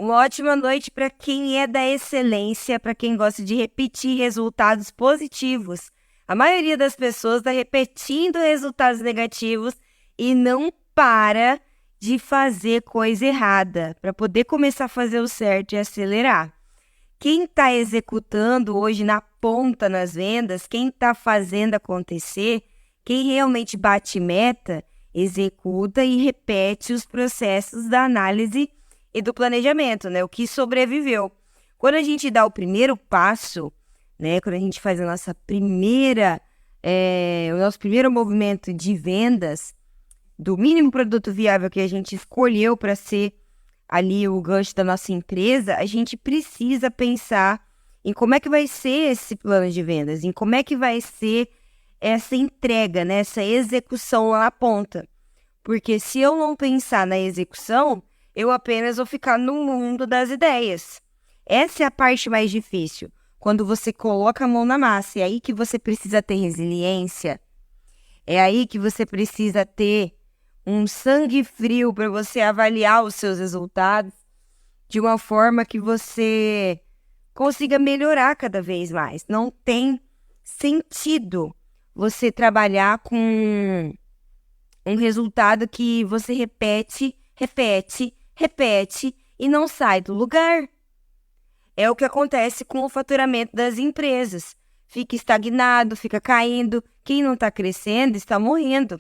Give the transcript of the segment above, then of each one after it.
Uma ótima noite para quem é da excelência, para quem gosta de repetir resultados positivos. A maioria das pessoas está repetindo resultados negativos e não para de fazer coisa errada para poder começar a fazer o certo e acelerar. Quem está executando hoje na ponta nas vendas, quem está fazendo acontecer, quem realmente bate meta, executa e repete os processos da análise e do planejamento, né? O que sobreviveu. Quando a gente dá o primeiro passo, né? Quando a gente faz a nossa o nosso primeiro movimento de vendas, do mínimo produto viável que a gente escolheu para ser ali o gancho da nossa empresa, a gente precisa pensar em como é que vai ser esse plano de vendas, em como é que vai ser essa entrega, né? Essa execução lá na ponta. Porque se eu não pensar na execução, eu apenas vou ficar no mundo das ideias. Essa é a parte mais difícil. Quando você coloca a mão na massa, é aí que você precisa ter resiliência. É aí que você precisa ter um sangue frio para você avaliar os seus resultados de uma forma que você consiga melhorar cada vez mais. Não tem sentido você trabalhar com um resultado que você repete e não sai do lugar. É o que acontece com o faturamento das empresas. Fica estagnado, fica caindo. Quem não está crescendo está morrendo.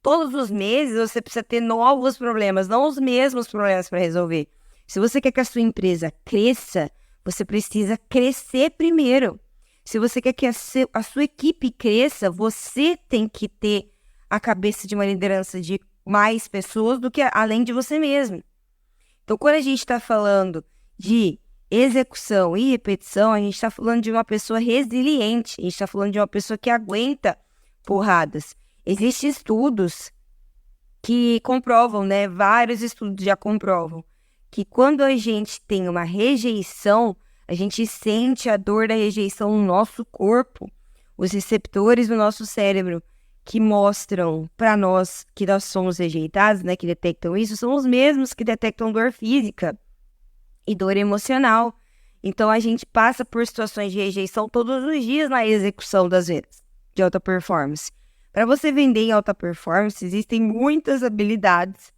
Todos os meses você precisa ter novos problemas, não os mesmos problemas para resolver. Se você quer que a sua empresa cresça, você precisa crescer primeiro. Se você quer que a sua equipe cresça, você tem que ter a cabeça de uma liderança de mais pessoas do que além de você mesmo. Então, quando a gente está falando de execução e repetição, a gente está falando de uma pessoa resiliente, a gente está falando de uma pessoa que aguenta porradas. Existem estudos que comprovam, né? Vários estudos já comprovam que quando a gente tem uma rejeição, a gente sente a dor da rejeição no nosso corpo. Os receptores do nosso cérebro que mostram para nós que nós somos rejeitados, né? Que detectam isso, são os mesmos que detectam dor física e dor emocional. Então, a gente passa por situações de rejeição todos os dias na execução das vendas de alta performance. Para você vender em alta performance, existem muitas habilidades,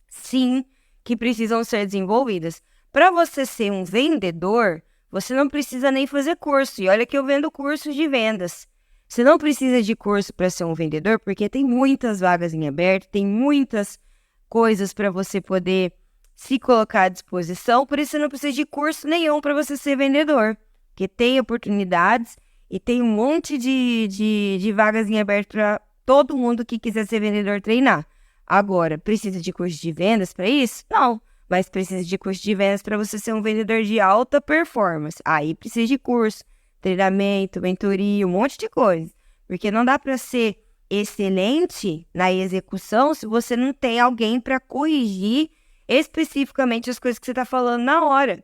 sim, que precisam ser desenvolvidas. Para você ser um vendedor, você não precisa nem fazer curso. E olha que eu vendo cursos de vendas. Você não precisa de curso para ser um vendedor, porque tem muitas vagas em aberto, tem muitas coisas para você poder se colocar à disposição. Por isso, você não precisa de curso nenhum para você ser vendedor, porque tem oportunidades e tem um monte de vagas em aberto para todo mundo que quiser ser vendedor treinar. Agora, precisa de curso de vendas para isso? Não, mas precisa de curso de vendas para você ser um vendedor de alta performance. Aí precisa de curso, treinamento, mentoria, um monte de coisa. Porque não dá para ser excelente na execução se você não tem alguém para corrigir especificamente as coisas que você está falando na hora.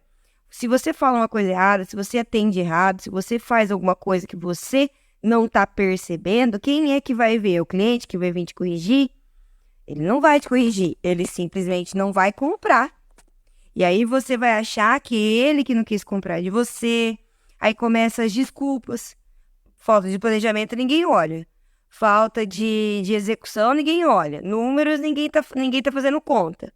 Se você fala uma coisa errada, se você atende errado, se você faz alguma coisa que você não está percebendo, quem é que vai ver? O cliente que vai vir te corrigir? Ele não vai te corrigir, ele simplesmente não vai comprar. E aí você vai achar que ele que não quis comprar de você. Aí começam as desculpas. Falta de planejamento, ninguém olha. Falta de execução, ninguém olha. Números, ninguém tá fazendo conta.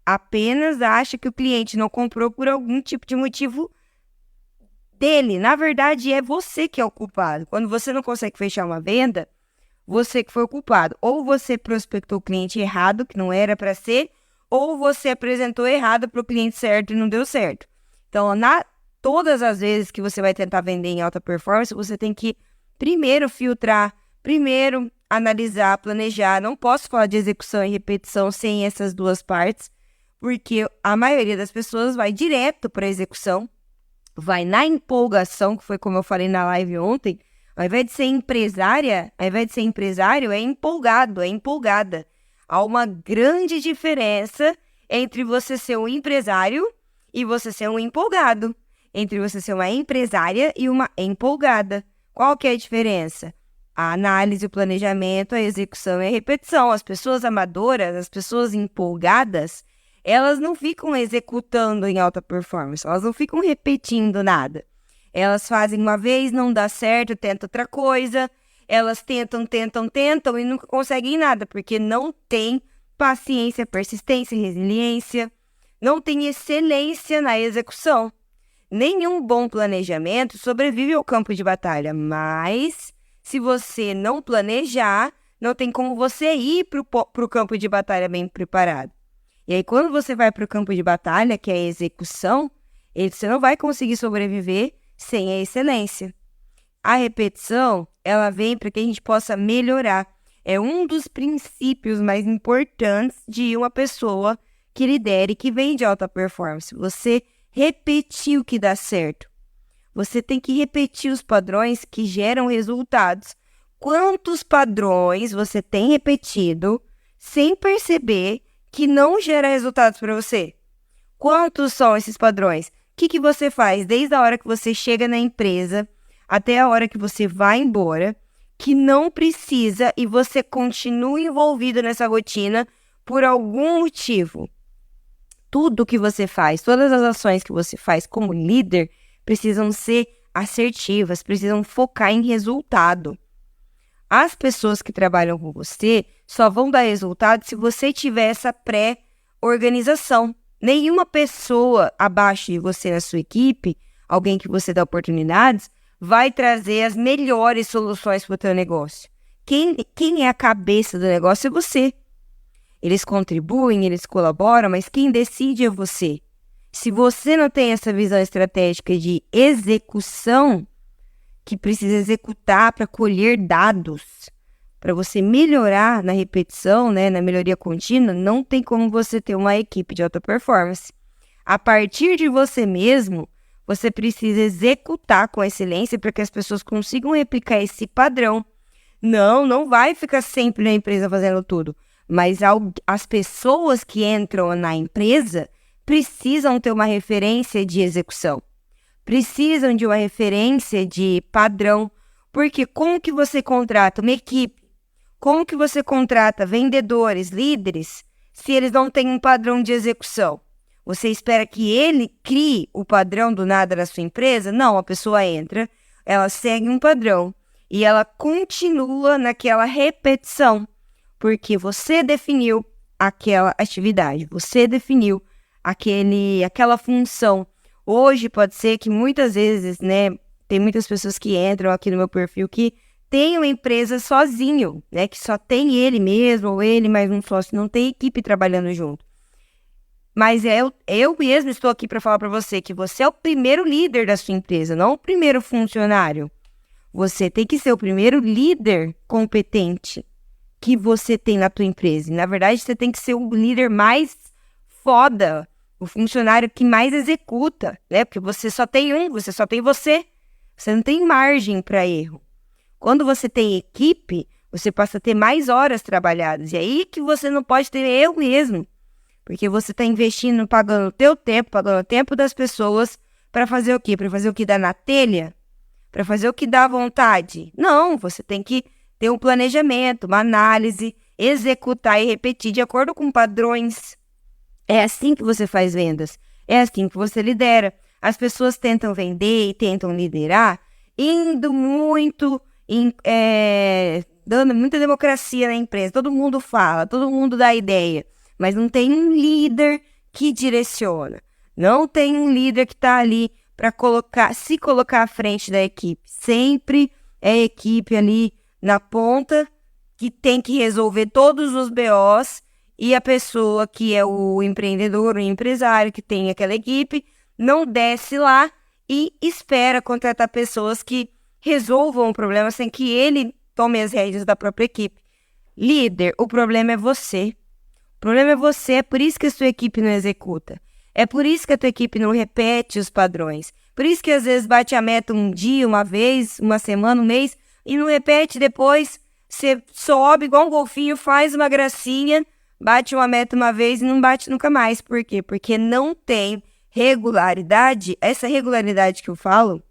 Apenas acha que o cliente não comprou por algum tipo de motivo dele. Na verdade, é você que é o culpado. Quando você não consegue fechar uma venda, você que foi o culpado. Ou você prospectou o cliente errado, que não era para ser, ou você apresentou errado para o cliente certo e não deu certo. Então, todas as vezes que você vai tentar vender em alta performance, você tem que primeiro filtrar, primeiro analisar, planejar. Não posso falar de execução e repetição sem essas duas partes, porque a maioria das pessoas vai direto para a execução, vai na empolgação, que foi como eu falei na live ontem. Ao invés de ser empresário, é empolgado, é empolgada. Há uma grande diferença entre você ser um empresário e você ser um empolgado. Entre você ser uma empresária e uma empolgada. Qual que é a diferença? A análise, o planejamento, a execução e a repetição. As pessoas amadoras, as pessoas empolgadas, elas não ficam executando em alta performance, elas não ficam repetindo nada. Elas fazem uma vez, não dá certo, tenta outra coisa, elas tentam e nunca conseguem nada, porque não tem paciência, persistência, resiliência, não tem excelência na execução. Nenhum bom planejamento sobrevive ao campo de batalha, mas se você não planejar, não tem como você ir para o campo de batalha bem preparado. E aí, quando você vai para o campo de batalha, que é a execução, você não vai conseguir sobreviver sem a excelência. A repetição, ela vem para que a gente possa melhorar. É um dos princípios mais importantes de uma pessoa que lidere, que vem de alta performance. Você repetir o que dá certo. Você tem que repetir os padrões que geram resultados. Quantos padrões você tem repetido sem perceber que não gera resultados para você? Quantos são esses padrões? O que você faz desde a hora que você chega na empresa até a hora que você vai embora, que não precisa e você continua envolvido nessa rotina por algum motivo? Tudo que você faz, todas as ações que você faz como líder precisam ser assertivas, precisam focar em resultado. As pessoas que trabalham com você só vão dar resultado se você tiver essa pré-organização. Nenhuma pessoa abaixo de você na sua equipe, alguém que você dá oportunidades, vai trazer as melhores soluções para o teu negócio. Quem é a cabeça do negócio é você. Eles contribuem, eles colaboram, mas quem decide é você. Se você não tem essa visão estratégica de execução, que precisa executar para colher dados, para você melhorar na repetição, né, na melhoria contínua, não tem como você ter uma equipe de alta performance. A partir de você mesmo, você precisa executar com excelência para que as pessoas consigam replicar esse padrão. Não vai ficar sempre na empresa fazendo tudo, mas as pessoas que entram na empresa precisam ter uma referência de execução. Precisam de uma referência de padrão, porque como que você contrata uma equipe? Como que você contrata vendedores, líderes, se eles não têm um padrão de execução? Você espera que ele crie o padrão do nada na sua empresa? Não, a pessoa entra, ela segue um padrão e ela continua naquela repetição, porque você definiu aquela atividade, você definiu aquela função. Hoje pode ser que muitas vezes, né, tem muitas pessoas que entram aqui no meu perfil que tem uma empresa sozinho, né, que só tem ele mesmo, ou ele mais um sócio, não tem equipe trabalhando junto. Mas eu mesmo estou aqui para falar para você que você é o primeiro líder da sua empresa, não o primeiro funcionário. Você tem que ser o primeiro líder competente que você tem na tua empresa. E, na verdade, você tem que ser o líder mais foda, o funcionário que mais executa, né? Porque você só tem você só tem você. Você não tem margem para erro. Quando você tem equipe, você passa a ter mais horas trabalhadas. E aí que você não pode ter erro mesmo. Porque você está investindo, pagando o teu tempo, pagando o tempo das pessoas para fazer o quê? Para fazer o que dá na telha? Para fazer o que dá vontade? Não, você tem que ter um planejamento, uma análise, executar e repetir de acordo com padrões. É assim que você faz vendas. É assim que você lidera. As pessoas tentam vender e tentam liderar indo muito, dando muita democracia na empresa. Todo mundo fala, todo mundo dá ideia. Mas não tem um líder que direciona. Não tem um líder que está ali para se colocar à frente da equipe. Sempre é a equipe ali na ponta que tem que resolver todos os BOs e a pessoa que é o empreendedor, o empresário que tem aquela equipe, não desce lá e espera contratar pessoas que resolvam o problema sem que ele tome as rédeas da própria equipe. Líder, o problema é você. O problema é você, é por isso que a sua equipe não executa. É por isso que a tua equipe não repete os padrões. Por isso que às vezes bate a meta um dia, uma vez, uma semana, um mês, e não repete depois. Você sobe igual um golfinho, faz uma gracinha, bate uma meta uma vez e não bate nunca mais. Por quê? Porque não tem regularidade. Essa regularidade que eu falo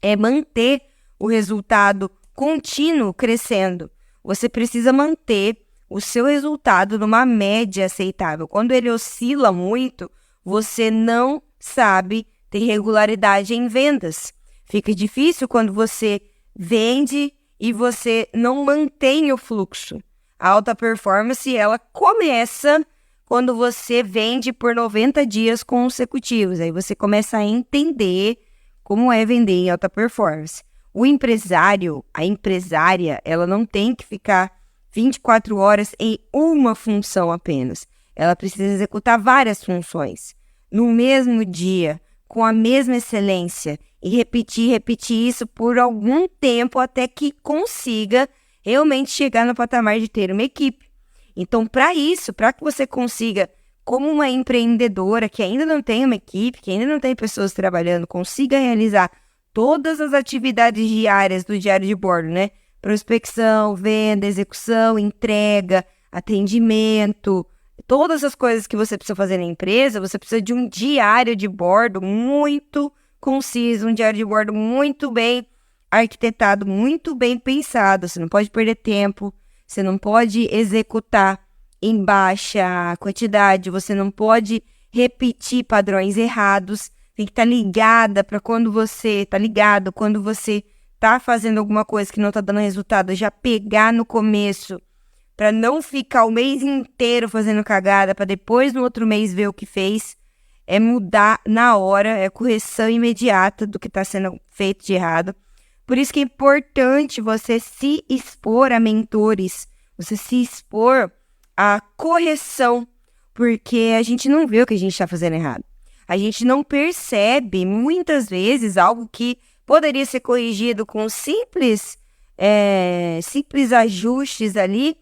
é manter o resultado contínuo crescendo. Você precisa manter o seu resultado numa média aceitável. Quando ele oscila muito, você não sabe ter regularidade em vendas. Fica difícil quando você vende e você não mantém o fluxo. A alta performance, ela começa quando você vende por 90 dias consecutivos. Aí você começa a entender como é vender em alta performance. O empresário, a empresária, ela não tem que ficar 24 horas em uma função apenas. Ela precisa executar várias funções no mesmo dia, com a mesma excelência, e repetir isso por algum tempo até que consiga realmente chegar no patamar de ter uma equipe. Então, para isso, para que você consiga, como uma empreendedora que ainda não tem uma equipe, que ainda não tem pessoas trabalhando, consiga realizar todas as atividades diárias do diário de bordo, né? Prospecção, venda, execução, entrega, atendimento, todas as coisas que você precisa fazer na empresa, você precisa de um diário de bordo muito conciso, um diário de bordo muito bem arquitetado, muito bem pensado. Você não pode perder tempo, você não pode executar em baixa quantidade, você não pode repetir padrões errados, tem que estar ligada para quando você está fazendo alguma coisa que não está dando resultado, já pegar no começo, para não ficar o mês inteiro fazendo cagada, para depois no outro mês ver o que fez. É mudar na hora, é correção imediata do que está sendo feito de errado. Por isso que é importante você se expor a mentores, você se expor à correção, porque a gente não vê o que a gente está fazendo errado. A gente não percebe, muitas vezes, algo que poderia ser corrigido com simples ajustes ali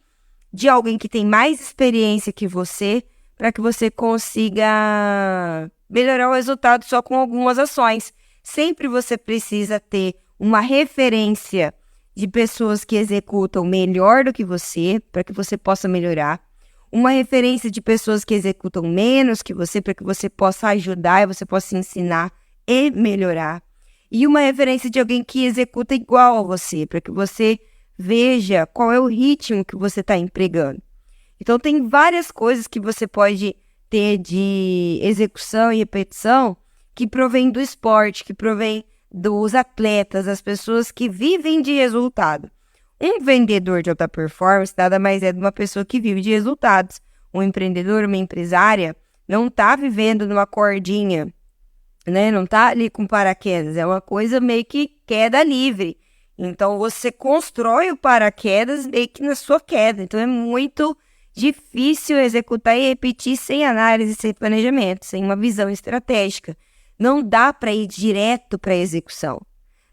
de alguém que tem mais experiência que você, para que você consiga melhorar o resultado só com algumas ações. Sempre você precisa ter uma referência de pessoas que executam melhor do que você, para que você possa melhorar. Uma referência de pessoas que executam menos que você, para que você possa ajudar e você possa ensinar e melhorar. E uma referência de alguém que executa igual a você, para que você veja qual é o ritmo que você está empregando. Então, tem várias coisas que você pode ter de execução e repetição que provém do esporte, que provém dos atletas, das pessoas que vivem de resultado. Um vendedor de alta performance nada mais é de uma pessoa que vive de resultados. Um empreendedor, uma empresária, não está vivendo numa cordinha, né? Não está ali com paraquedas, é uma coisa meio que queda livre. Então, você constrói o paraquedas meio que na sua queda. Então, é muito difícil executar e repetir sem análise, sem planejamento, sem uma visão estratégica. Não dá para ir direto para a execução.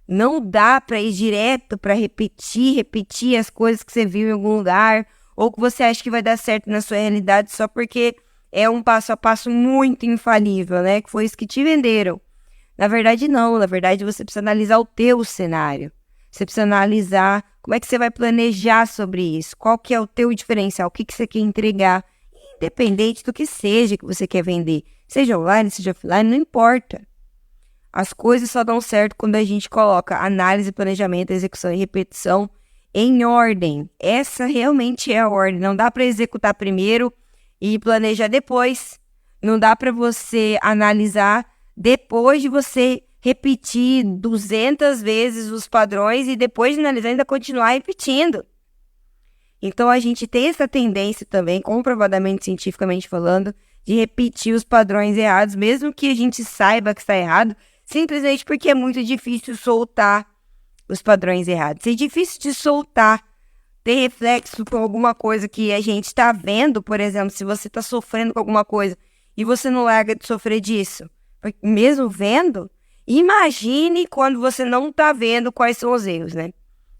Não dá para ir direto para repetir as coisas que você viu em algum lugar ou que você acha que vai dar certo na sua realidade só porque é um passo a passo muito infalível, né? Que foi isso que te venderam. Na verdade, não. Na verdade, você precisa analisar o teu cenário. Você precisa analisar como é que você vai planejar sobre isso, qual que é o teu diferencial, o que você quer entregar, independente do que seja que você quer vender, seja online, seja offline, não importa. As coisas só dão certo quando a gente coloca análise, planejamento, execução e repetição em ordem. Essa realmente é a ordem. Não dá para executar primeiro e planejar depois. Não dá para você analisar depois de você repetir 200 vezes os padrões e depois de analisar ainda continuar repetindo. Então, a gente tem essa tendência também, comprovadamente, cientificamente falando, de repetir os padrões errados, mesmo que a gente saiba que está errado, simplesmente porque é muito difícil soltar os padrões errados. É difícil de soltar, ter reflexo com alguma coisa que a gente está vendo, por exemplo, se você está sofrendo com alguma coisa e você não larga de sofrer disso, mesmo vendo, imagine quando você não está vendo quais são os erros, né?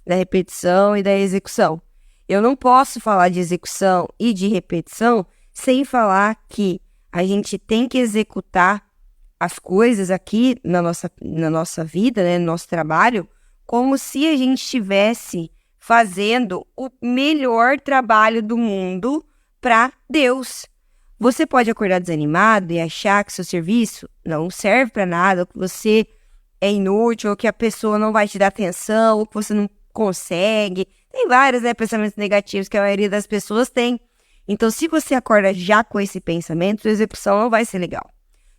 Da repetição e da execução. Eu não posso falar de execução e de repetição sem falar que a gente tem que executar as coisas aqui na nossa vida, né, no nosso trabalho, como se a gente estivesse fazendo o melhor trabalho do mundo para Deus. Você pode acordar desanimado e achar que seu serviço não serve para nada, ou que você é inútil, ou que a pessoa não vai te dar atenção, ou que você não consegue. Tem vários, né, pensamentos negativos que a maioria das pessoas tem. Então, se você acorda já com esse pensamento, sua execução não vai ser legal.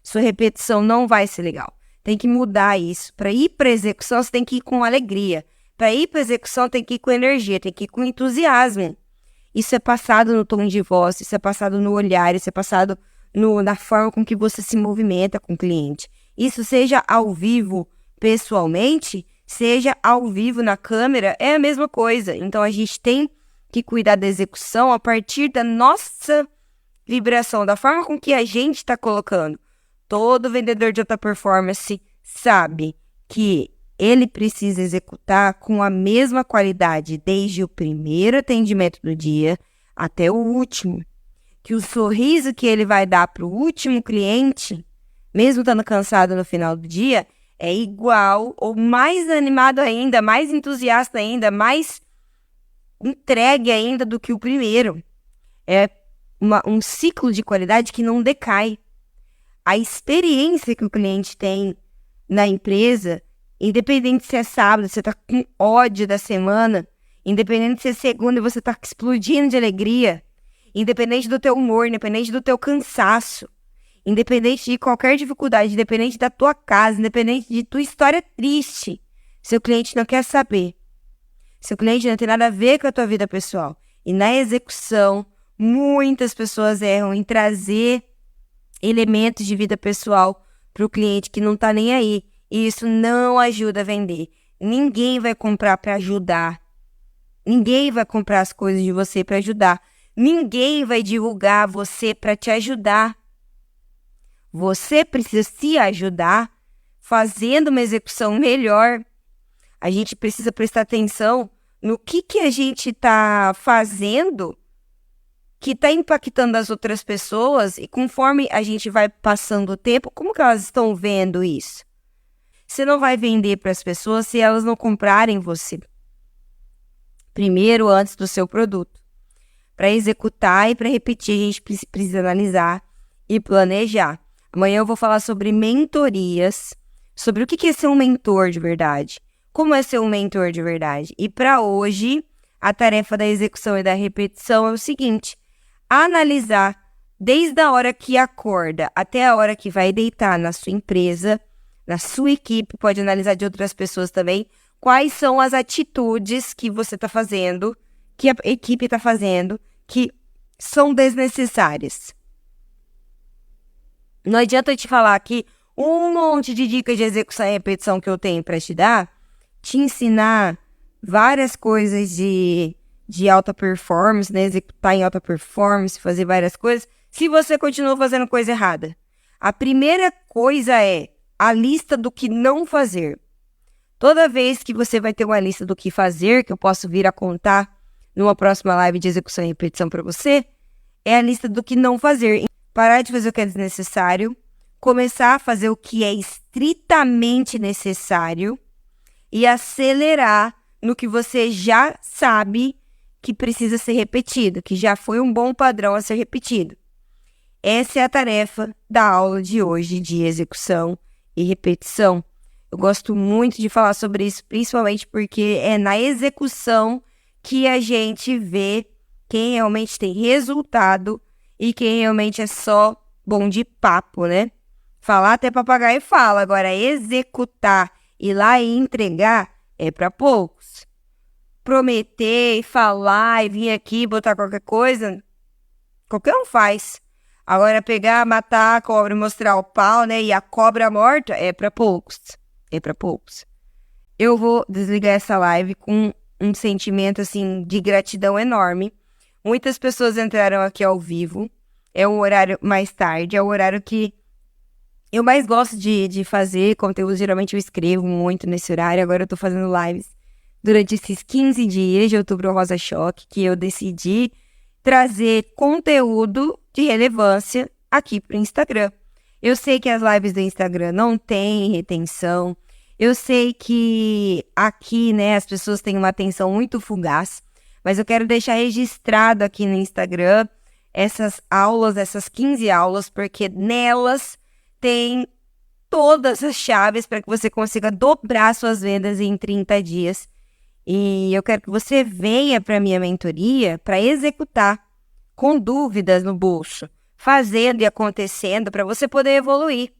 Sua repetição não vai ser legal. Tem que mudar isso. Para ir para a execução, você tem que ir com alegria. Para ir para a execução, tem que ir com energia, tem que ir com entusiasmo. Isso é passado no tom de voz, isso é passado no olhar, isso é passado na forma com que você se movimenta com o cliente. Isso seja ao vivo, pessoalmente, seja ao vivo na câmera, é a mesma coisa. Então, a gente tem que cuidar da execução a partir da nossa vibração, da forma com que a gente está colocando. Todo vendedor de alta performance sabe que ele precisa executar com a mesma qualidade desde o primeiro atendimento do dia até o último. Que o sorriso que ele vai dar para o último cliente, mesmo estando cansado no final do dia, é igual ou mais animado ainda, mais entusiasta ainda, mais entregue ainda do que o primeiro. É um ciclo de qualidade que não decai. A experiência que o cliente tem na empresa, independente se é sábado, você está com ódio da semana, independente se é segunda e você está explodindo de alegria, independente do teu humor, independente do teu cansaço, independente de qualquer dificuldade, independente da tua casa, independente de tua história triste, seu cliente não quer saber. Seu cliente não tem nada a ver com a tua vida pessoal. E na execução, muitas pessoas erram em trazer elementos de vida pessoal para o cliente que não está nem aí. E isso não ajuda a vender. Ninguém vai comprar para ajudar. Ninguém vai comprar as coisas de você para ajudar. Ninguém vai divulgar você para te ajudar. Você precisa se ajudar fazendo uma execução melhor. A gente precisa prestar atenção no que a gente está fazendo que está impactando as outras pessoas e conforme a gente vai passando o tempo, como que elas estão vendo isso? Você não vai vender para as pessoas se elas não comprarem você primeiro antes do seu produto. Para executar e para repetir, a gente precisa analisar e planejar. Amanhã eu vou falar sobre mentorias, sobre o que é ser um mentor de verdade. Como é ser um mentor de verdade? E para hoje, a tarefa da execução e da repetição é o seguinte: analisar desde a hora que acorda até a hora que vai deitar na sua empresa, na sua equipe, pode analisar de outras pessoas também, quais são as atitudes que você está fazendo, que a equipe está fazendo, que são desnecessárias. Não adianta eu te falar aqui um monte de dicas de execução e repetição que eu tenho para te dar, te ensinar várias coisas de alta performance, né? Executar em alta performance, fazer várias coisas, se você continua fazendo coisa errada. A primeira coisa é a lista do que não fazer. Toda vez que você vai ter uma lista do que fazer, que eu posso vir a contar numa próxima live de execução e repetição para você, é a lista do que não fazer. Parar de fazer o que é desnecessário, começar a fazer o que é estritamente necessário e acelerar no que você já sabe que precisa ser repetido, que já foi um bom padrão a ser repetido. Essa é a tarefa da aula de hoje de execução e repetição. Eu gosto muito de falar sobre isso, principalmente porque é na execução que a gente vê quem realmente tem resultado e quem realmente é só bom de papo, né? Falar até papagaio fala, agora executar, ir lá e entregar é para poucos. Prometer, falar e vir aqui botar qualquer coisa, qualquer um faz. Agora pegar, matar a cobra e mostrar o pau, né? E a cobra morta é para poucos. É para poucos. Eu vou desligar essa live com um sentimento assim de gratidão enorme. Muitas pessoas entraram aqui ao vivo. É um horário mais tarde, é o horário que eu mais gosto de fazer conteúdo. Geralmente eu escrevo muito nesse horário. Agora eu tô fazendo lives durante esses 15 dias de Outubro Rosa Choque, que eu decidi trazer conteúdo de relevância aqui pro Instagram. Eu sei que as lives do Instagram não têm retenção. Eu sei que aqui, né, as pessoas têm uma atenção muito fugaz. Mas eu quero deixar registrado aqui no Instagram essas aulas, essas 15 aulas, porque nelas tem todas as chaves para que você consiga dobrar suas vendas em 30 dias E eu quero que você venha para a minha mentoria para executar com dúvidas no bolso, fazendo e acontecendo para você poder evoluir.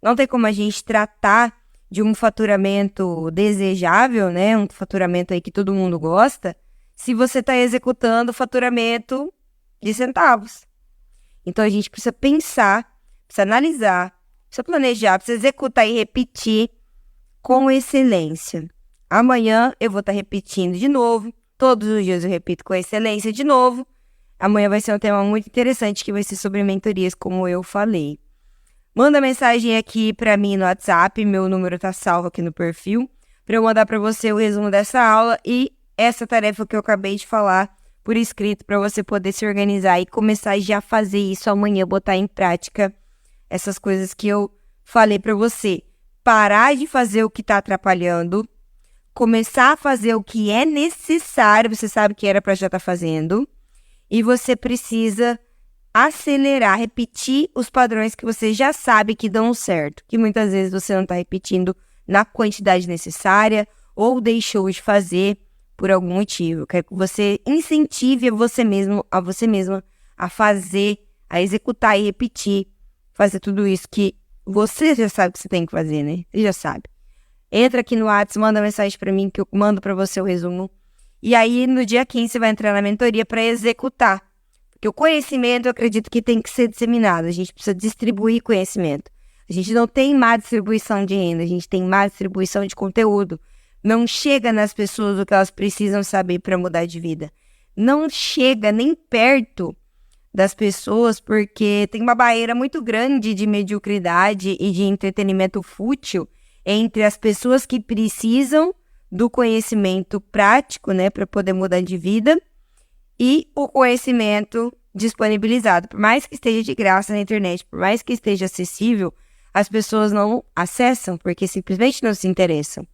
Não tem como a gente tratar de um faturamento desejável, né? Um faturamento aí que todo mundo gosta, se você está executando faturamento de centavos. Então a gente precisa pensar, precisa analisar, precisa planejar, precisa executar e repetir com excelência. Amanhã eu vou estar repetindo de novo. Todos os dias eu repito com excelência de novo. Amanhã vai ser um tema muito interessante que vai ser sobre mentorias, como eu falei. Manda mensagem aqui para mim no WhatsApp, meu número tá salvo aqui no perfil, para eu mandar para você o resumo dessa aula e essa tarefa que eu acabei de falar por escrito para você poder se organizar e começar já a fazer isso amanhã, botar em prática essas coisas que eu falei para você. Parar de fazer o que está atrapalhando, começar a fazer o que é necessário, você sabe que era para já estar fazendo, e você precisa acelerar, repetir os padrões que você já sabe que dão certo, que muitas vezes você não está repetindo na quantidade necessária ou deixou de fazer por algum motivo. Eu quero que você incentive a você mesmo, a você mesma a fazer, a executar e repetir, fazer tudo isso que você já sabe que você tem que fazer, né? Você já sabe. Entra aqui no WhatsApp, manda mensagem para mim que eu mando para você o resumo. E aí, no dia 15, você vai entrar na mentoria para executar. Porque o conhecimento, eu acredito que tem que ser disseminado. A gente precisa distribuir conhecimento. A gente não tem má distribuição de renda, a gente tem má distribuição de conteúdo. Não chega nas pessoas o que elas precisam saber para mudar de vida. Não chega nem perto das pessoas, porque tem uma barreira muito grande de mediocridade e de entretenimento fútil entre as pessoas que precisam do conhecimento prático, né, para poder mudar de vida, e o conhecimento disponibilizado. Por mais que esteja de graça na internet, por mais que esteja acessível, as pessoas não acessam porque simplesmente não se interessam.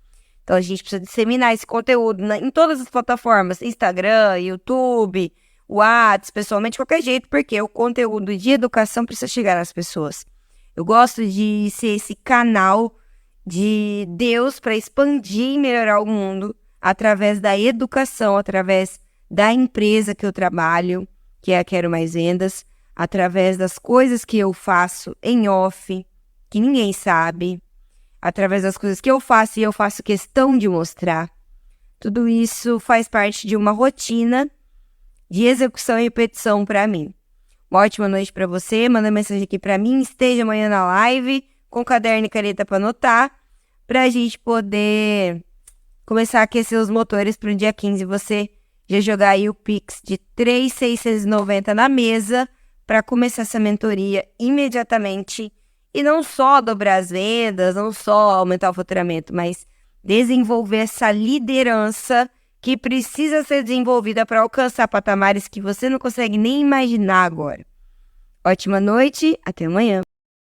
Então a gente precisa disseminar esse conteúdo em todas as plataformas, Instagram, YouTube, WhatsApp, pessoalmente, de qualquer jeito, porque o conteúdo de educação precisa chegar às pessoas. Eu gosto de ser esse canal de Deus para expandir e melhorar o mundo através da educação, através da empresa que eu trabalho, que é a Quero Mais Vendas, através das coisas que eu faço em off, que ninguém sabe, através das coisas que eu faço e eu faço questão de mostrar. Tudo isso faz parte de uma rotina de execução e repetição para mim. Uma ótima noite para você, manda mensagem aqui para mim, esteja amanhã na live, com caderno e caneta para anotar, para a gente poder começar a aquecer os motores para o dia 15, você já jogar aí o Pix de 3.690 na mesa para começar essa mentoria imediatamente e não só dobrar as vendas, não só aumentar o faturamento, mas desenvolver essa liderança que precisa ser desenvolvida para alcançar patamares que você não consegue nem imaginar agora. Ótima noite, até amanhã.